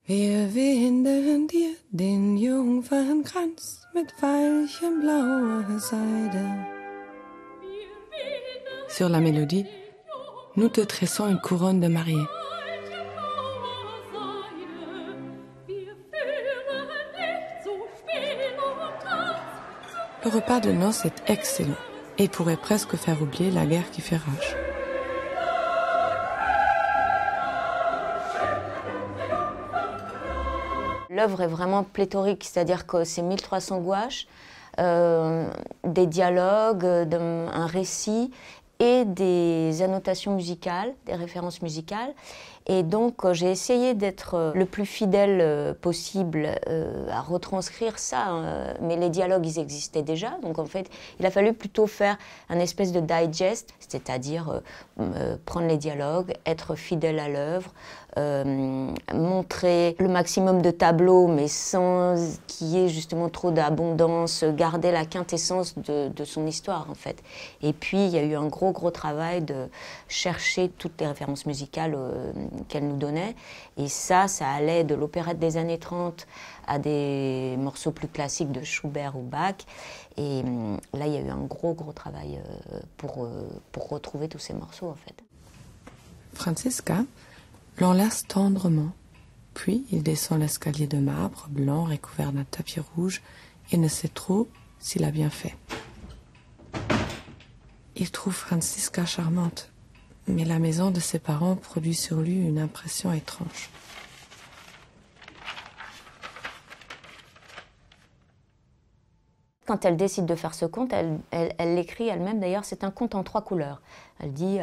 Wir winden dir den Jungfernkranz mit weichem blauer Seide. Sur la mélodie, nous te tressons une couronne de mariée. Le repas de noces est excellent et pourrait presque faire oublier la guerre qui fait rage. L'œuvre est vraiment pléthorique, c'est-à-dire que c'est 1300 gouaches, des dialogues, un récit et des annotations musicales, des références musicales. Et donc j'ai essayé d'être le plus fidèle possible à retranscrire ça, mais les dialogues ils existaient déjà, donc en fait il a fallu plutôt faire un espèce de digest, c'est-à-dire prendre les dialogues, être fidèle à l'œuvre, montrer le maximum de tableaux mais sans qu'il y ait justement trop d'abondance, garder la quintessence de son histoire en fait. Et puis il y a eu un gros travail de chercher toutes les références musicales qu'elle nous donnait. Et ça allait de l'opérette des années 30 à des morceaux plus classiques de Schubert ou Bach. Et là, il y a eu un gros travail pour retrouver tous ces morceaux, en fait. Franziska l'enlace tendrement, puis il descend l'escalier de marbre blanc recouvert d'un tapis rouge et ne sait trop s'il a bien fait. Il trouve Franziska charmante, mais la maison de ses parents produit sur lui une impression étrange. Quand elle décide de faire ce conte, elle l'écrit elle-même, d'ailleurs, c'est un conte en 3 couleurs. Elle dit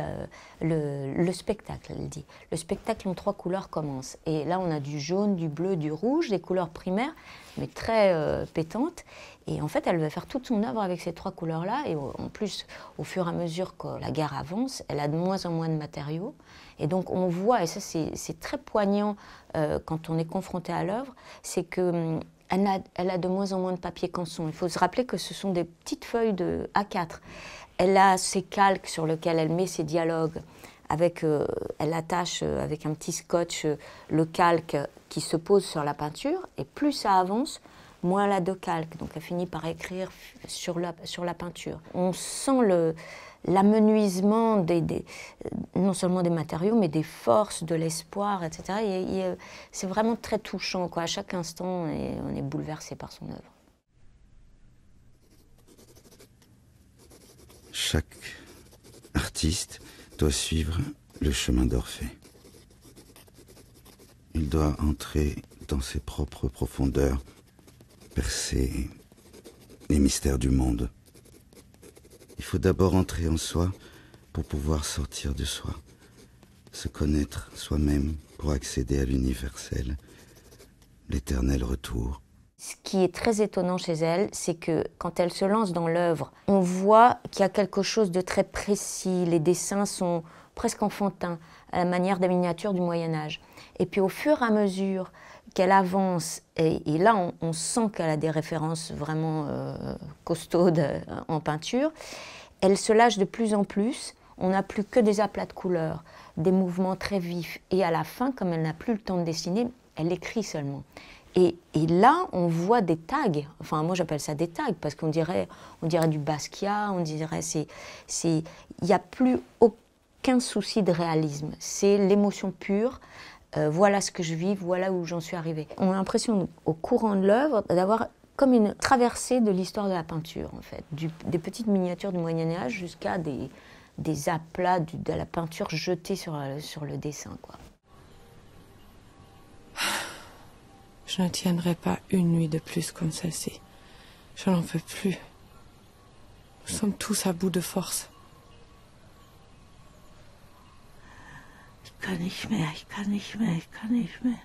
le spectacle, elle dit. Le spectacle en 3 couleurs commence. Et là, on a du jaune, du bleu, du rouge, des couleurs primaires, mais très pétantes. Et en fait, elle va faire toute son œuvre avec ces 3 couleurs-là. Et en plus, au fur et à mesure que la guerre avance, elle a de moins en moins de matériaux. Et donc, on voit, et ça, c'est très poignant quand on est confronté à l'œuvre, c'est que elle a de moins en moins de papier canson. Il faut se rappeler que ce sont des petites feuilles de A4. Elle a ses calques sur lesquels elle met ses dialogues. Elle attache avec un petit scotch le calque qui se pose sur la peinture. Et plus ça avance, moins elle a de calque. Donc elle finit par écrire sur la peinture. On sent l'amenuisement non seulement des matériaux, mais des forces, de l'espoir, etc. C'est vraiment très touchant, quoi. À chaque instant, on est bouleversé par son œuvre. Chaque artiste doit suivre le chemin d'Orphée. Il doit entrer dans ses propres profondeurs, percer les mystères du monde. Il faut d'abord entrer en soi pour pouvoir sortir de soi, se connaître soi-même pour accéder à l'universel, l'éternel retour. Ce qui est très étonnant chez elle, c'est que quand elle se lance dans l'œuvre, on voit qu'il y a quelque chose de très précis. Les dessins sont presque enfantins, à la manière des miniatures du Moyen-Âge. Et puis au fur et à mesure qu'elle avance, et là on sent qu'elle a des références vraiment costaudes en peinture, elle se lâche de plus en plus. On n'a plus que des aplats de couleurs, des mouvements très vifs. Et à la fin, comme elle n'a plus le temps de dessiner, elle écrit seulement. Et là, on voit des tags. Enfin, moi, j'appelle ça des tags parce qu'on dirait du Basquiat, on dirait il n'y a plus aucun souci de réalisme. C'est l'émotion pure. Voilà ce que je vis, voilà où j'en suis arrivée. On a l'impression, au courant de l'œuvre, d'avoir comme une traversée de l'histoire de la peinture, en fait. Des petites miniatures du Moyen-Âge jusqu'à des aplats de la peinture jetée sur le dessin, quoi. Je ne tiendrai pas une nuit de plus comme celle-ci. Je n'en peux plus. Nous sommes tous à bout de force. Ich kann nicht mehr, ich kann nicht mehr, ich kann nicht mehr.